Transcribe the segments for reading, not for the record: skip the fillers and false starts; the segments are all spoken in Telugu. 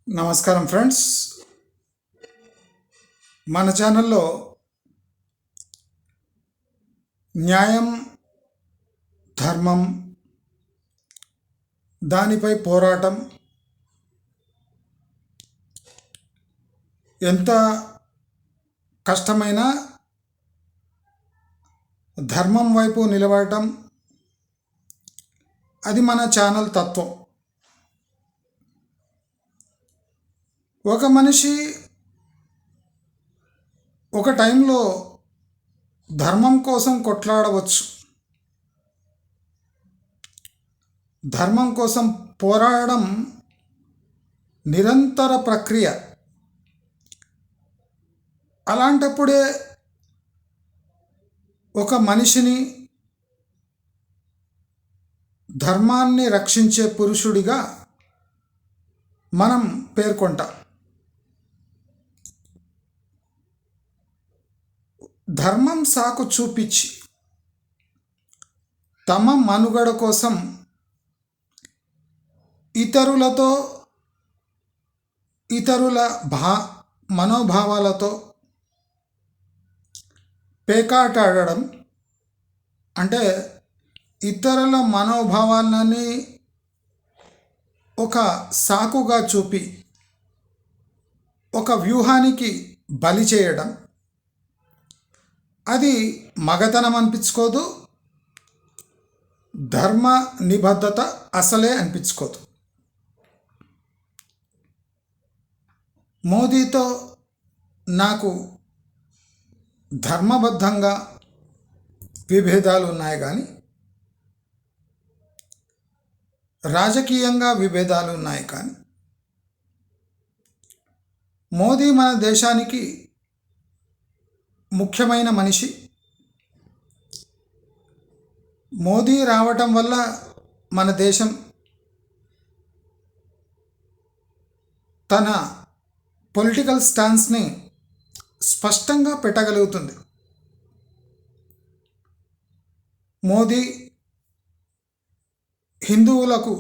నమస్కారం ఫ్రెండ్స్. మన ఛానల్లో న్యాయం, ధర్మం, దానిపై పోరాటం ఎంత కష్టమైనా ధర్మం వైపు నిలబడటం అది మన ఛానల్ తత్వం. ఒక మనిషి ఒక టైంలో ధర్మం కోసం కొట్లాడవచ్చు, ధర్మం కోసం పోరాడడం నిరంతర ప్రక్రియ. అలాంటప్పుడే ఒక మనిషిని ధర్మాన్ని రక్షించే పురుషుడిగా మనం పేర్కొంటాం. ధర్మం సాకు చూపించి తమ మనుగడ కోసం ఇతరుల మనోభావాలతో పేకాటాడడం, అంటే ఇతరుల మనోభావాలని ఒక సాకుగా చూపి ఒక వ్యూహానికి బలి చేయడం, అది మగతనం అనిపించుకోదు, ధర్మ నిబద్ధత అసలే అనిపించుకోదు. మోదీతో నాకు ధర్మబద్ధంగా విభేదాలు ఉన్నాయి, కానీ రాజకీయంగా విభేదాలు ఉన్నాయి. కానీ మోదీ మన దేశానికి ముఖ్యమైన మనిషి. మోదీ రావటం వల్ల మన దేశం తన పొలిటికల్ స్టాన్స్ని స్పష్టంగా పెట్టగలుగుతుంది. మోదీ హిందువులకు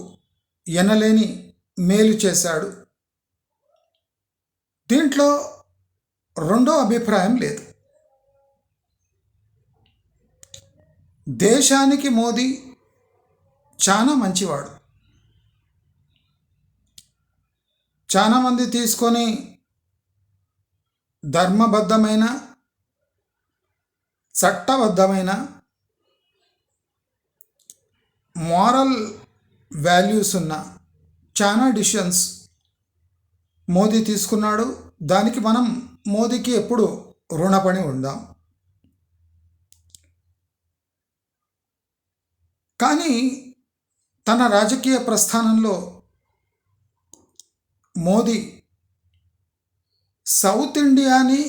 ఎనలేని మేలు చేశాడు. దీంట్లో రెండో అభిప్రాయం లేదు. దేశానికి మోదీ చాలా మంచివాడు. చాలామంది తీసుకొని ధర్మబద్ధమైన, చట్టబద్ధమైన, మారల్ వాల్యూస్ ఉన్న చాలా డిసిషన్స్ మోదీ తీసుకున్నాడు. దానికి మనం మోదీకి ఎప్పుడు రుణపడి ఉందాం. కానీ తన రాజకీయ ప్రస్థానంలో మోదీ సౌత్ ఇండియాని,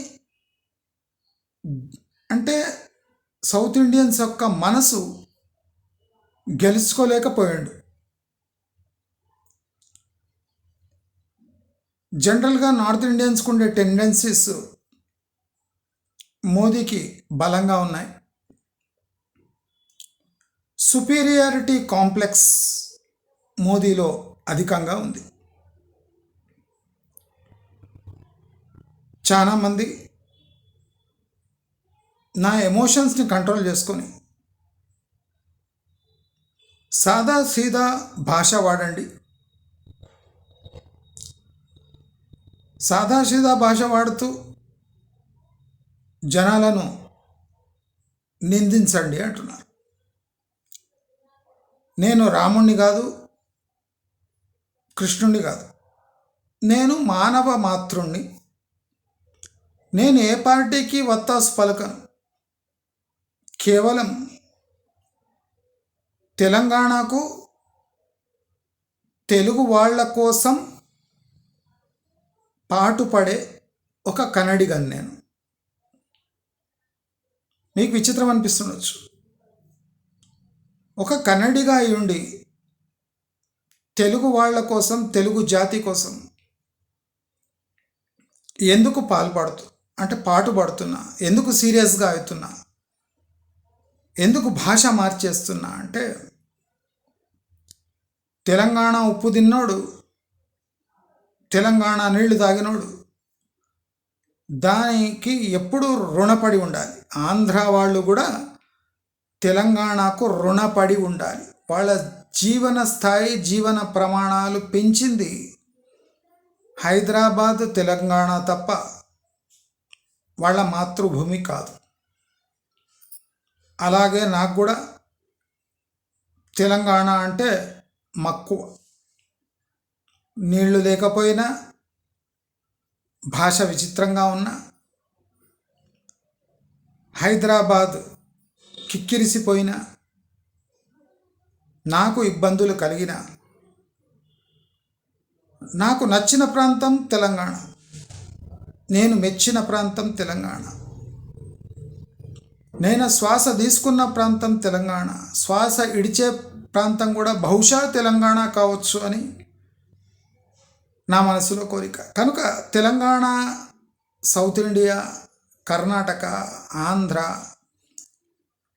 అంటే సౌత్ ఇండియన్స్ యొక్క మనసు గెలుచుకోలేకపోయాడు. జనరల్గా నార్త్ ఇండియన్స్కు ఉండే టెండెన్సీస్ మోదీకి బలంగా ఉన్నాయి. సుపీరియారిటీ కాంప్లెక్స్ మోదీలో అధికంగా ఉంది. చాలామంది నా ఎమోషన్స్ని కంట్రోల్ చేసుకొని సాదా సీదా భాష వాడండి, సాదాసీదా భాష వాడుతూ జనాలను నిందించండి అంటున్నారు. నేను రాముణ్ణి కాదు, కృష్ణుణ్ణి కాదు, నేను మానవ మాతృణ్ణి. నేను ఏ పార్టీకి వత్తాసు పలకను. కేవలం తెలంగాణకు, తెలుగు వాళ్ళ కోసం పాటుపడే ఒక కన్నడిగన్ నేను. మీకు విచిత్రం అనిపిస్తుండొచ్చు, ఒక కన్నడిగా అయ్యుండి తెలుగు వాళ్ళ కోసం, తెలుగు జాతి కోసం ఎందుకు పాటుపడుతున్నా, ఎందుకు సీరియస్గా అవుతున్నా, ఎందుకు భాష మార్చేస్తున్నా అంటే, తెలంగాణ ఉప్పు తిన్నోడు తెలంగాణ నీళ్లు తాగినోడు దానికి ఎప్పుడూ రుణపడి ఉండాలి. ఆంధ్ర వాళ్ళు కూడా తెలంగాణకు రుణపడి ఉండాలి. వాళ్ళ జీవన స్థాయి, జీవన ప్రమాణాలు పెంచింది హైదరాబాద్, తెలంగాణ తప్ప వాళ్ళ మాతృభూమి కాదు. అలాగే నాకు కూడా తెలంగాణ అంటే మక్కువ. నీళ్లు లేకపోయినా, భాష విచిత్రంగా ఉన్నా, హైదరాబాద్ కిక్కిరిసిపోయినా, నాకు ఇబ్బందులు కలిగిన, నాకు నచ్చిన ప్రాంతం తెలంగాణ, నేను మెచ్చిన ప్రాంతం తెలంగాణ, నేను శ్వాస తీసుకున్న ప్రాంతం తెలంగాణ, శ్వాస ఇడిచే ప్రాంతం కూడా బహుశా తెలంగాణ కావచ్చు అని నా మనసులో కోరిక. కనుక తెలంగాణ, సౌత్ ఇండియా, కర్ణాటక, ఆంధ్ర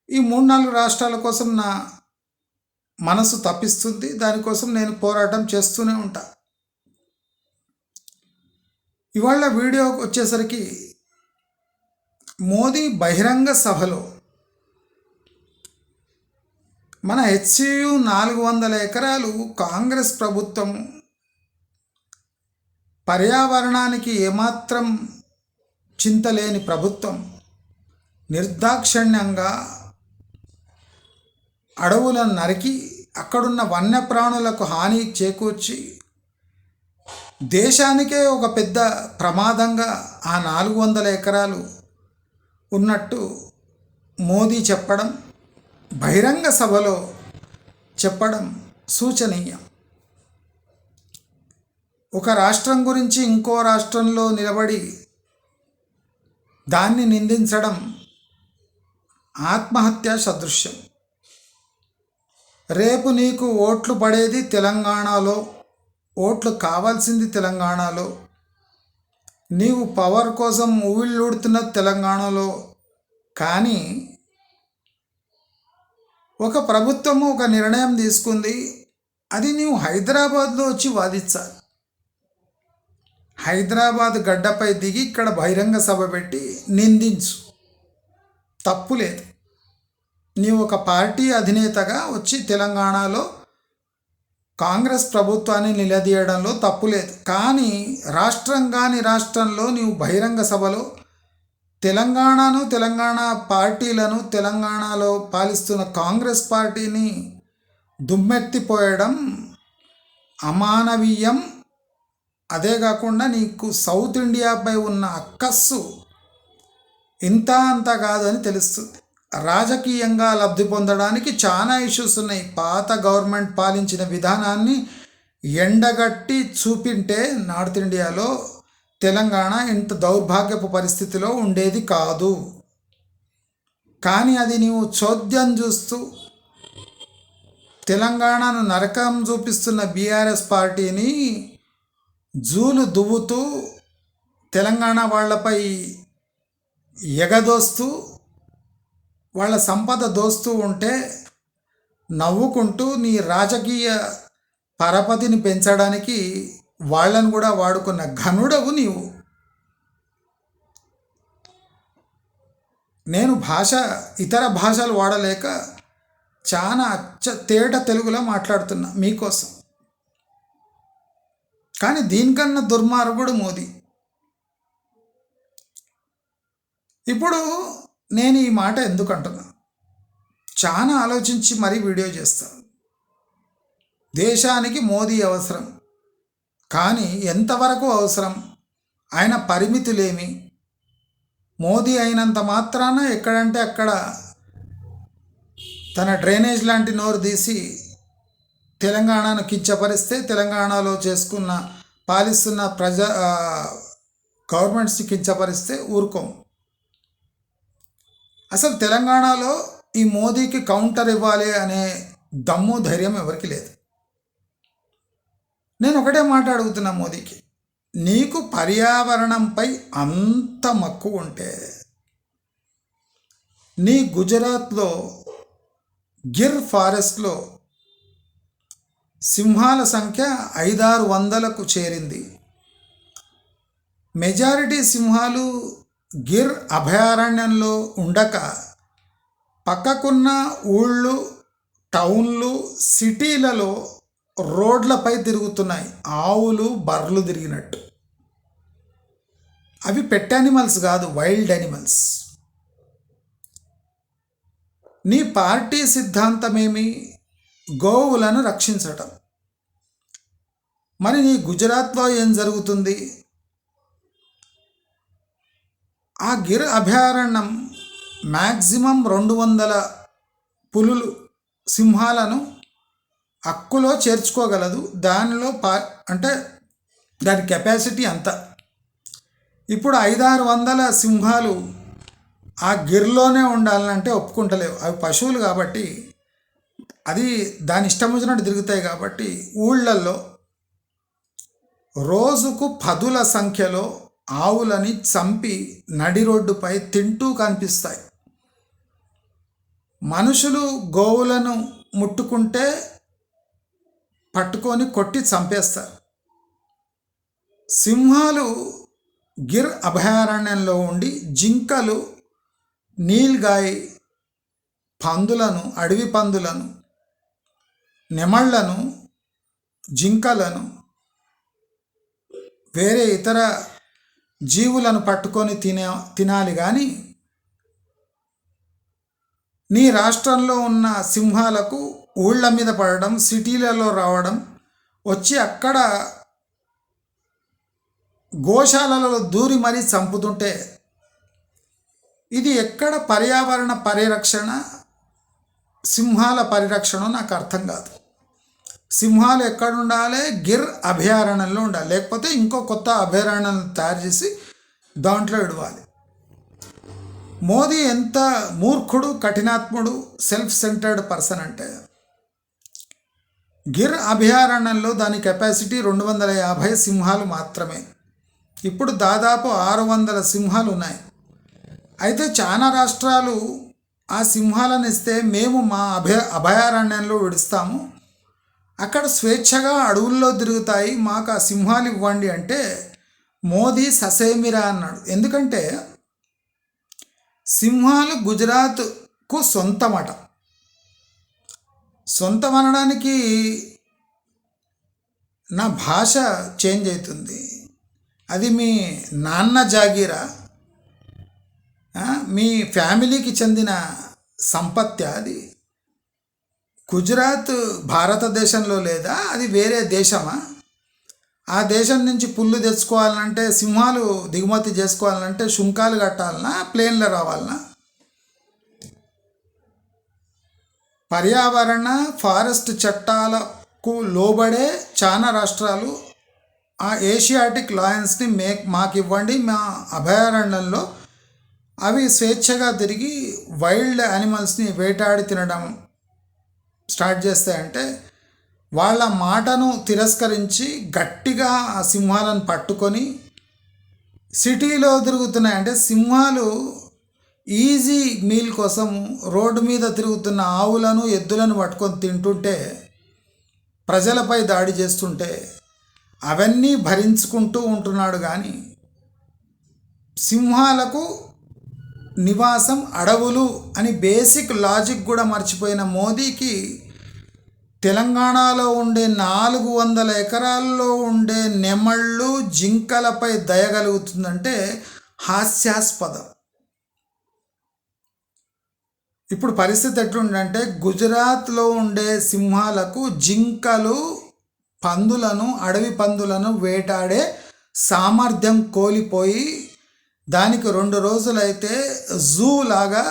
ఈ 3-4 రాష్ట్రాల కోసం నా మనసు తప్పిస్తుంది. దానికోసం నేను పోరాటం చేస్తూనే ఉంటా. ఇవాళ వీడియో వచ్చేసరికి మోదీ బహిరంగ సభలో మన హెచ్సియు 400 ఎకరాలు కాంగ్రెస్ ప్రభుత్వం పర్యావరణానికి ఏమాత్రం చింతలేని ప్రభుత్వం నిర్దాక్షిణ్యంగా అడవులను నరికి అక్కడున్న వన్యప్రాణులకు హాని చేకూర్చి దేశానికే ఒక పెద్ద ప్రమాదంగా ఆ 400 ఎకరాలు ఉన్నట్టు మోదీ చెప్పడం, బహిరంగ సభలో చెప్పడం సూచనీయం. ఒక రాష్ట్రం గురించి ఇంకో రాష్ట్రంలో నిలబడి దాన్ని నిందించడం ఆత్మహత్య సదృశ్యం. రేపు నీకు ఓట్లు పడేది తెలంగాణలో, ఓట్లు కావాల్సింది తెలంగాణలో, నీవు పవర్ కోసం ఊవిళ్ళూడుతున్న తెలంగాణలో. కానీ ఒక ప్రభుత్వము ఒక నిర్ణయం తీసుకుంది, అది నీవు హైదరాబాద్లో వచ్చి వాదించాలి. హైదరాబాద్ గడ్డపై దిగి ఇక్కడ బహిరంగ సభ పెట్టి నిందించు, తప్పు లేదు. నీవు ఒక పార్టీ అధినేతగా వచ్చి తెలంగాణలో కాంగ్రెస్ ప్రభుత్వాన్ని నిలదీయడంలో తప్పు లేదు. కానీ రాష్ట్రం కాని రాష్ట్రంలో నీవు బహిరంగ సభలో తెలంగాణను, తెలంగాణ పార్టీలను, తెలంగాణలో పాలిస్తున్న కాంగ్రెస్ పార్టీని దుమ్మెత్తిపోయడం అమానవీయం. అదే కాకుండా నీకు సౌత్ ఇండియాపై ఉన్న అక్కస్సు ఇంత అంత కాదు అని తెలుస్తుంది. రాజకీయంగా లబ్ధి పొందడానికి చాలా ఇష్యూస్ ఉన్నాయి. పాత గవర్నమెంట్ పాలించిన విధానాన్ని ఎండగట్టి చూపింటే నార్త్ ఇండియాలో తెలంగాణ ఇంత దౌర్భాగ్యపు పరిస్థితిలో ఉండేది కాదు. కానీ అది నీవు చోద్యం చూస్తూ తెలంగాణను నరకం చూపిస్తున్న బీఆర్ఎస్ పార్టీని జూలు దువ్వుతూ తెలంగాణ వాళ్ళపై ఎగదోస్తూ వాళ్ళ సంపద దోస్తూ ఉంటే నవ్వుకుంటూ నీ రాజకీయ పరపతిని పెంచడానికి వాళ్ళను కూడా వాడుకున్న ఘనుడవు నీవు. నేను ఇతర భాషలు వాడలేక చాలా తేట తెలుగులో మాట్లాడుతున్నా మీకోసం. కానీ దీనికన్నా దుర్మార్గుడు మోదీ. ఇప్పుడు నేను ఈ మాట ఎందుకు అంటున్నా, చాలా ఆలోచించి మరీ వీడియో చేస్తాను. దేశానికి మోదీ అవసరం, కానీ ఎంతవరకు అవసరం, ఆయన పరిమితులేమి. మోదీ అయినంత మాత్రాన ఎక్కడంటే అక్కడ తన డ్రైనేజ్ లాంటి నోరు తీసి తెలంగాణను కించపరిస్తే, తెలంగాణలో పాలిస్తున్న గవర్నమెంట్స్ని కించపరిస్తే ఊరుకోం. అసలు తెలంగాణలో ఈ మోదీకి కౌంటర్ ఇవ్వాలి అనే దమ్ము ధైర్యం ఎవరికి లేదు. నేను ఒకటే మాట అడుగుతున్నా మోదీకి, నీకు పర్యావరణంపై అంత మక్కువ ఉంటే నీ గుజరాత్లో గిర్ ఫారెస్ట్లో సింహాల సంఖ్య 500-600కు చేరింది. మెజారిటీ సింహాలు గిర్ అభయారణ్యంలో ఉండక పక్కకున్న ఊళ్ళు, టౌన్లు, సిటీలలో రోడ్లపై తిరుగుతున్నాయి, ఆవులు బర్రెలు తిరిగినట్టు. అవి పెట్ యానిమల్స్ కాదు, వైల్డ్ యానిమల్స్. నీ పార్టీ సిద్ధాంతమేమి? గోవులను రక్షించటం. మరి నీ గుజరాత్లో ఏం జరుగుతుంది? ఆ గిర్ అభయారణ్యం మ్యాక్సిమం 200 పులులు, సింహాలను హక్కులో చేర్చుకోగలదు. దానిలో అంటే దాని కెపాసిటీ అంత. ఇప్పుడు 500-600 సింహాలు ఆ గిర్లోనే ఉండాలంటే ఒప్పుకుంటలేవు. అవి పశువులు కాబట్టి అది దాని ఇష్టం వచ్చినట్టు తిరుగుతాయి. కాబట్టి ఊళ్ళల్లో రోజుకు 10ల సంఖ్యలో ఆవులని చంపి నడి రోడ్డుపై తింటూ కనిపిస్తాయి. మనుషులు గోవులను ముట్టుకుంటే పట్టుకొని కొట్టి చంపేస్తారు. సింహాలు గిర్ అభయారణ్యంలో ఉండి జింకలు, నీల్గాయ్ పందులను, అడవి పందులను, నెమళ్లను, జింకలను, వేరే ఇతర జీవులను పట్టుకొని తినాలి. కానీ నీ రాష్ట్రంలో ఉన్న సింహాలకు ఊళ్ళ మీద పడడం, సిటీలలో రావడం, వచ్చి అక్కడ గోశాలలో దూరి మరీ చంపుతుంటే ఇది ఎక్కడ పర్యావరణ పరిరక్షణ, సింహాల పరిరక్షణ నాకు అర్థం కాదు. సింహాలు ఎక్కడ ఉండాలి? గిర్ అభయారణ్యంలో ఉండాలి. లేకపోతే ఇంకో కొత్త అభయారణ్యం తయారు చేసి దాంట్లో ఇడవాలి. మోదీ ఎంత మూర్ఖుడు, కఠినాత్ముడు, సెల్ఫ్ సెంటర్డ్ పర్సన్ అంటే, గిర్ అభయారణ్యంలో దాని కెపాసిటీ 250 సింహాలు మాత్రమే. ఇప్పుడు దాదాపు 600 సింహాలు ఉన్నాయి. అయితే చాలా రాష్ట్రాలు ఆ సింహాలను ఇస్తే మేము మా అభయారణ్యంలో విడుస్తాము, అక్కడ స్వేచ్ఛగా అడవుల్లో తిరుగుతాయి, మాకు ఆ సింహాలు ఇవ్వండి అంటే మోదీ ససేమిరా అన్నాడు. ఎందుకంటే సింహాలు గుజరాత్కు సొంతమట. సొంతం అనడానికి నా భాష చేంజ్ అవుతుంది. అది మీ నాన్న జాగీరా, మీ ఫ్యామిలీకి చెందిన సంపత్తి. అది గుజరాత్ భారతదేశంలో లేదా? అది వేరే దేశమా? ఆ దేశం నుంచి పుల్లు తెచ్చుకోవాలంటే, సింహాలు దిగుమతి చేసుకోవాలంటే సుంకాలు కట్టాలనా, ప్లేన్లో రావాలనా? పర్యావరణ ఫారెస్ట్ చట్టాలకు లోబడే చాలా రాష్ట్రాలు ఆ ఏషియాటిక్ లయన్స్ని మాకు ఇవ్వండి, మా అభయారణ్యంలో అవి స్వేచ్ఛగా తిరిగి వైల్డ్ యానిమల్స్ని వేటాడి తినడం స్టార్ట్ చేస్తాయంటే వాళ్ళ మాటను తిరస్కరించి గట్టిగా ఆ సింహాలను పట్టుకొని సిటీలో తిరుగుతున్నాయి. అంటే సింహాలు ఈజీ మీల్ కోసం రోడ్డు మీద తిరుగుతున్న ఆవులను, ఎద్దులను పట్టుకొని తింటుంటే, ప్రజలపై దాడి చేస్తుంటే అవన్నీ భరించుకుంటూ ఉంటున్నాడు. కానీ సింహాలకు నివాసం అడవులు అని బేసిక్ లాజిక్ కూడా మర్చిపోయిన మోదీకి తెలంగాణలో ఉండే 400 ఎకరాల్లో ఉండే నెమళ్ళు, జింకలపై దయగలుగుతుందంటే హాస్యాస్పదం. ఇప్పుడు పరిస్థితి ఎట్లుందంటే గుజరాత్లో ఉండే సింహాలకు జింకలు, పందులను, అడవి పందులను వేటాడే సామర్థ్యం కోల్పోయి దానికి 2 రోజులైతే జూ లాగా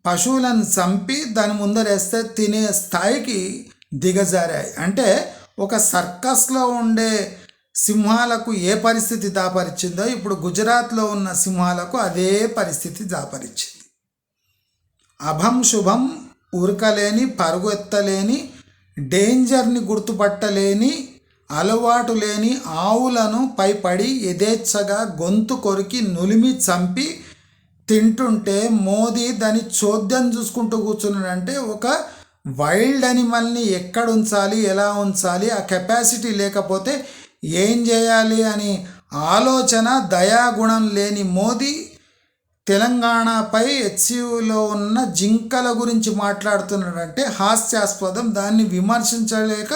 పశువులను చంపి దాని ముందరేస్తే తినే స్థాయికి దిగజారాయి. అంటే ఒక సర్కస్లో ఉండే సింహాలకు ఏ పరిస్థితి దాపరిచిందో ఇప్పుడు గుజరాత్లో ఉన్న సింహాలకు అదే పరిస్థితి దాపరిచింది. అభం శుభం ఉరకలేని, పరుగు ఎత్తలేని, డేంజర్ని గుర్తుపట్టలేని, అలవాటు లేని ఆవులను పైపడి యథేచ్ఛగా గొంతు కొరికి నులిమి చంపి తింటుంటే మోదీ దాని చోద్యం చూసుకుంటూ కూర్చున్నాడంటే ఒక వైల్డ్ యానిమల్ని ఎక్కడ ఉంచాలి, ఎలా ఉంచాలి, ఆ కెపాసిటీ లేకపోతే ఏం చేయాలి అని ఆలోచన దయాగుణం లేని మోదీ తెలంగాణపై హెచ్సియులో ఉన్న జింకల గురించి మాట్లాడుతున్నాడంటే హాస్యాస్పదం. దాన్ని విమర్శించలేక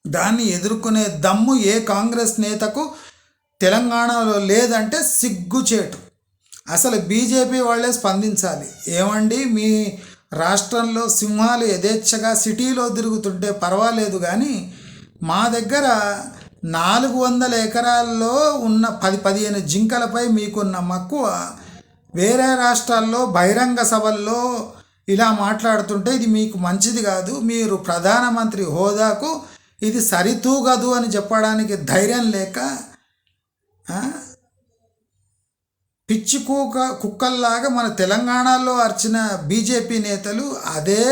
దాన్ని ఎదుర్కొనే దమ్ము ఏ కాంగ్రెస్ నేతకు తెలంగాణలో లేదంటే సిగ్గుచేటు. అసలు బీజేపీ వాళ్ళే స్పందించాలి. ఏమండి, మీ రాష్ట్రంలో సింహాలు యథేచ్ఛగా సిటీలో తిరుగుతుంటే పర్వాలేదు, కానీ మా దగ్గర 400 ఎకరాల్లో ఉన్న 10-15 జింకలపై మీకున్న మక్కువ వేరే రాష్ట్రాల్లో బహిరంగ సభల్లో ఇలా మాట్లాడుతుంటే ఇది మీకు మంచిది కాదు. మీరు ప్రధానమంత్రి హోదాకు ఇది సరితూగదు అని చెప్పడానికి ధైర్యం లేక పిచ్చి కుక్కల్లాగా మన తెలంగాణలో అర్చిన బీజేపీ నేతలు అదే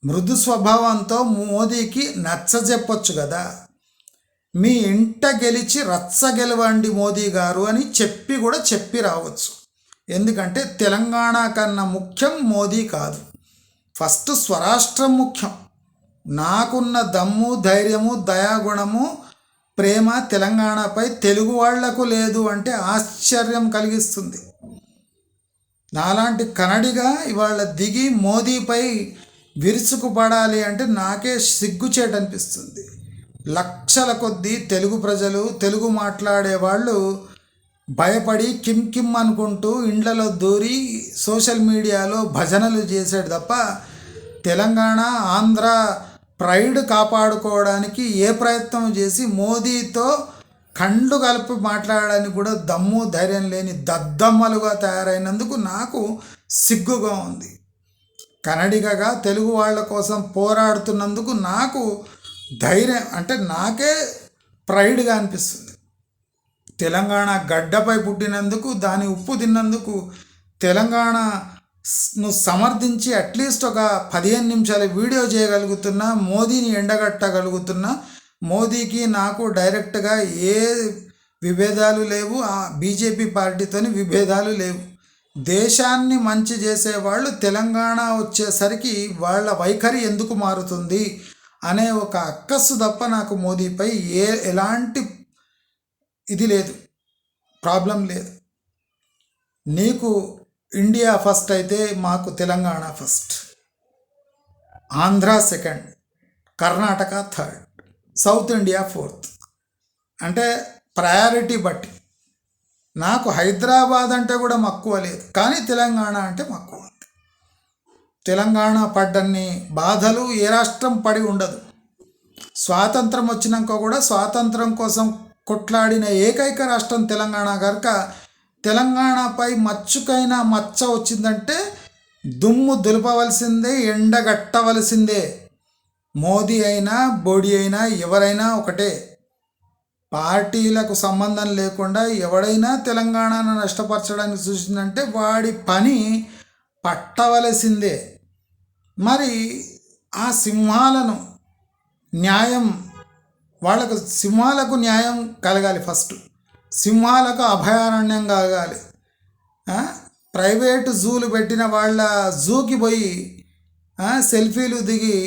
మృదు స్వభావంతో మోదీకి నచ్చజెప్పొచ్చు కదా. మీ ఇంట గెలిచి రచ్చ గెలవండి మోదీ గారు అని చెప్పి రావచ్చు. ఎందుకంటే తెలంగాణ కన్నా ముఖ్యం మోదీ కాదు, ఫస్ట్ స్వరాష్ట్రం ముఖ్యం. నాకున్న దమ్ము, ధైర్యము, దయాగుణము, ప్రేమ తెలంగాణపై తెలుగు వాళ్లకు లేదు అంటే ఆశ్చర్యం కలిగిస్తుంది. నాలాంటి కన్నడిగా ఇవాళ దిగి మోదీపై విరుచుకుపడాలి అంటే నాకే సిగ్గుచేటనిపిస్తుంది. లక్షల కొద్దీ తెలుగు ప్రజలు, తెలుగు మాట్లాడేవాళ్ళు భయపడి కిమ్ అనుకుంటూ ఇండ్లలో దూరి సోషల్ మీడియాలో భజనలు చేసాడు తప్ప తెలంగాణ, ఆంధ్ర ప్రైడ్ కాపాడుకోవడానికి ఏ ప్రయత్నం చేసి మోదీతో కండు కలిపి మాట్లాడడానికి కూడా దమ్ము, ధైర్యం లేని దద్దమ్మలుగా తయారైనందుకు నాకు సిగ్గుగా ఉంది. కన్నడిగగా తెలుగు వాళ్ళ కోసం పోరాడుతున్నందుకు నాకు ధైర్యం అంటే నాకే ప్రైడ్గా అనిపిస్తుంది. తెలంగాణ గడ్డపై పుట్టినందుకు, దాని ఉప్పు తిన్నందుకు, తెలంగాణను సమర్థించి అట్లీస్ట్ ఒక 15 నిమిషాల వీడియో చేయగలుగుతున్నా, మోదీని ఎండగట్టగలుగుతున్నా. మోదీకి నాకు డైరెక్ట్గా ఏ విభేదాలు లేవు, ఆ బీజేపీ పార్టీతోని విభేదాలు లేవు. దేశాన్ని మంచి చేసేవాళ్ళు తెలంగాణ వచ్చేసరికి వాళ్ళ వైఖరి ఎందుకు మారుతుంది అనే ఒక అక్కస్సు తప్ప నాకు మోదీపై ఎలాంటి ఇది లేదు, ప్రాబ్లం లేదు. నీకు ఇండియా ఫస్ట్ అయితే మాకు Telangana first, Andhra second, Karnataka third, south India fourth. అంటే ప్రయారిటీ బట్టి నాకు హైదరాబాద్ అంటే కూడా మక్కువ లేదు, కానీ తెలంగాణ అంటే మక్కువ ఉంది. తెలంగాణ పడ్డన్ని బాధలు ఏ రాష్ట్రం పడి ఉండదు. స్వాతంత్రం వచ్చినాక కూడా స్వాతంత్రం కోసం కొట్లాడిన ఏకైక రాష్ట్రం తెలంగాణ కనుక తెలంగాణపై మచ్చుకైనా మచ్చ వచ్చిందంటే దుమ్ము దులపవలసిందే, ఎండగట్టవలసిందే. మోదీ అయినా బోడీ అయినా ఎవరైనా ఒకటే. పార్టీలకు సంబంధం లేకుండా ఎవడైనా తెలంగాణను నష్టపరచడానికి చూసిందంటే వాడి పని పట్టవలసిందే. మరి ఆ సింహాలను సింహాలకు న్యాయం కలగాలి. ఫస్ట్ సింహాలకు అభయారణ్యం కలగాలి. ప్రైవేటు జూలు పెట్టిన వాళ్ళ జూకి పోయి సెల్ఫీలు దిగి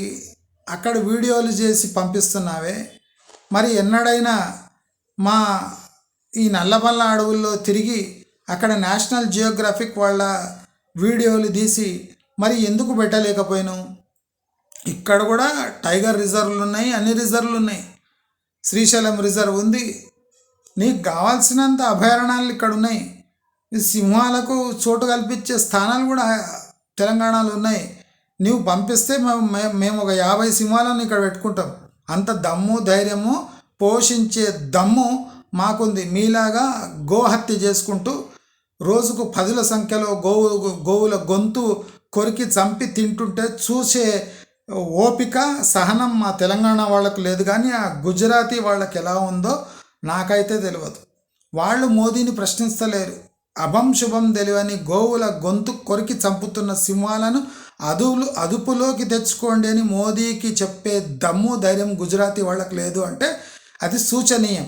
అక్కడ వీడియోలు చేసి పంపిస్తున్నావే. మరి ఎన్నడైనా మా ఈ నల్లమల్ల అడవుల్లో తిరిగి అక్కడ నేషనల్ జియోగ్రఫిక్ వాళ్ళ వీడియోలు తీసి మరి ఎందుకు పెట్టలేకపోయినావు? ఇక్కడ కూడా టైగర్ రిజర్వ్లు ఉన్నాయి, అన్ని రిజర్వ్లు ఉన్నాయి. శ్రీశైలం రిజర్వ్ ఉంది. నీకు కావాల్సినంత అభయారణ్యాలు ఇక్కడ ఉన్నాయి. సింహాలకు చోటు కల్పించే స్థానాలు కూడా తెలంగాణలో ఉన్నాయి. నీవు పంపిస్తే మేము ఒక 50 సింహాలను ఇక్కడ పెట్టుకుంటాం. అంత దమ్ము, ధైర్యము, పోషించే దమ్ము మాకుంది. మీలాగా గోహత్య చేసుకుంటూ రోజుకు 10ల సంఖ్యలో గోవుల గొంతు కొరికి చంపి తింటుంటే చూసే ఓపిక, సహనం మా తెలంగాణ వాళ్ళకు లేదు. కానీ ఆ గుజరాతీ వాళ్ళకి ఎలా ఉందో నాకైతే తెలియదు. వాళ్ళు మోదీని ప్రశ్నిస్తలేరు. అభం శుభం తెలియని గోవుల గొంతు కొరికి చంపుతున్న సింహాలను అదుపులోకి తెచ్చుకోండి అని మోదీకి చెప్పే దమ్ము, ధైర్యం గుజరాతీ వాళ్ళకి లేదు అంటే అది సూచనీయం.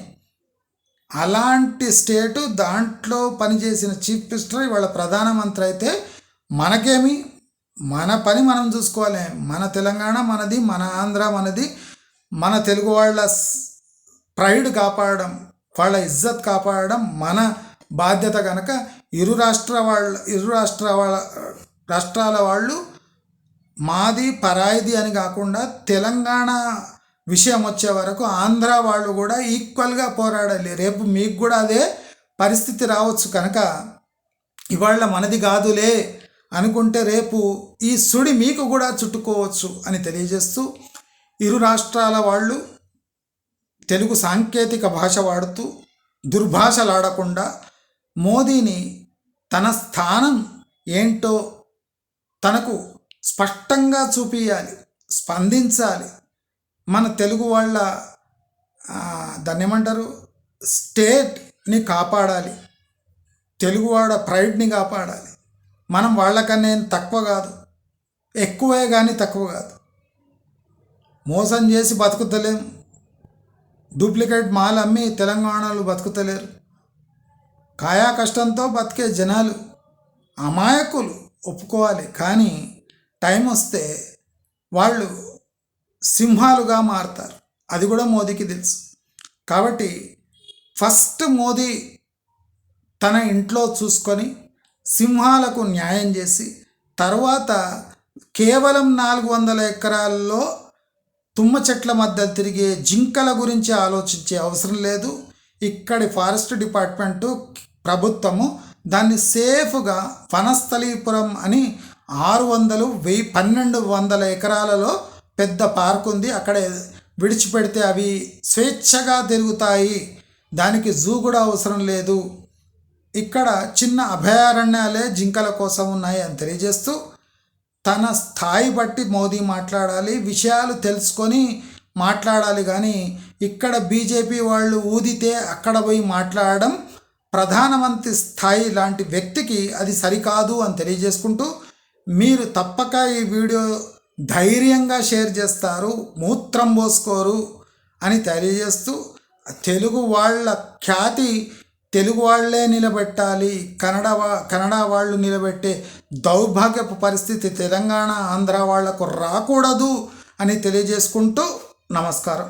అలాంటి స్టేటు, దాంట్లో పనిచేసిన చీఫ్ మినిస్టర్ ఇవాళ ప్రధానమంత్రి అయితే మనకేమి, మన పని మనం చూసుకోవాలి. మన తెలంగాణ మనది, మన ఆంధ్ర మనది. మన తెలుగు వాళ్ళ ప్రైడ్ కాపాడడం వాళ్ళ ఇజ్జత్ కాపాడడం మన బాధ్యత కనుక ఇరు రాష్ట్రాల వాళ్ళు మాది పరాయిది అని కాకుండా తెలంగాణ విషయం వచ్చే వరకు ఆంధ్ర వాళ్ళు కూడా ఈక్వల్గా పోరాడాలి. రేపు మీకు కూడా అదే పరిస్థితి రావచ్చు కనుక ఇవాళ మనది కాదులే అనుకుంటే రేపు ఈ సుడి మీకు కూడా చుట్టుకోవచ్చు అని తెలియజేస్తూ, ఇరు రాష్ట్రాల వాళ్ళు తెలుగు సాంకేతిక భాష వాడుతూ దుర్భాషలాడకుండా మోదీని తన స్థానం ఏంటో తనకు స్పష్టంగా చూపించాలి, స్పందించాలి. మన తెలుగు వాళ్ళ దాన్ని ఏమంటారు, స్టేట్ని కాపాడాలి, తెలుగువాడ ప్రైడ్ని కాపాడాలి. మనం వాళ్ళకన్నా తక్కువ కాదు, ఎక్కువే కానీ తక్కువ కాదు. మోసం చేసి బతుకుతలేం, డూప్లికేట్ మాల్ అమ్మి తెలంగాణలో బతుకుతలేరు. కాయా కష్టంతో బతికే జనాలు అమాయకులు, ఒప్పుకోవాలి. కానీ టైం వస్తే వాళ్ళు సింహాలుగా మారుతారు, అది కూడా మోదీకి తెలుసు. కాబట్టి ఫస్ట్ మోదీ తన ఇంట్లో చూసుకొని సింహాలకు న్యాయం చేసి తర్వాత కేవలం 400 ఎకరాల్లో తుమ్మ చెట్ల మధ్య తిరిగే జింకల గురించి ఆలోచించే అవసరం లేదు. ఇక్కడి ఫారెస్ట్ డిపార్ట్మెంటు, ప్రభుత్వము దాన్ని సేఫ్గా వనస్థలీపురం అని 600, 1200 ఎకరాలలో పెద్ద పార్క్ ఉంది, అక్కడే విడిచిపెడితే అవి స్వేచ్ఛగా తిరుగుతాయి, దానికి జూ కూడా అవసరం లేదు. ఇక్కడ చిన్న అభయారణ్యాలే జింకల కోసం ఉన్నాయి అని తెలియజేస్తూ, తన స్థాయి బట్టి మోదీ మాట్లాడాలి, విషయాలు తెలుసుకొని మాట్లాడాలి. కానీ ఇక్కడ బీజేపీ వాళ్ళు ఊదితే అక్కడ పోయి మాట్లాడడం ప్రధానమంత్రి స్థాయి లాంటి వ్యక్తికి అది సరికాదు అని తెలియజేసుకుంటూ, మీరు తప్పక ఈ వీడియో ధైర్యంగా షేర్ చేస్తారు, మూత్రం పోసుకోరు అని తెలియజేస్తూ, తెలుగు వాళ్ళ ఖ్యాతి తెలుగు వాళ్ళే నిలబెట్టాలి, కన్నడ వాళ్ళు నిలబెట్టే దౌర్భాగ్యపు పరిస్థితి తెలంగాణ ఆంధ్ర వాళ్లకు రాకూడదు అని తెలియజేసుకుంటూ నమస్కారం.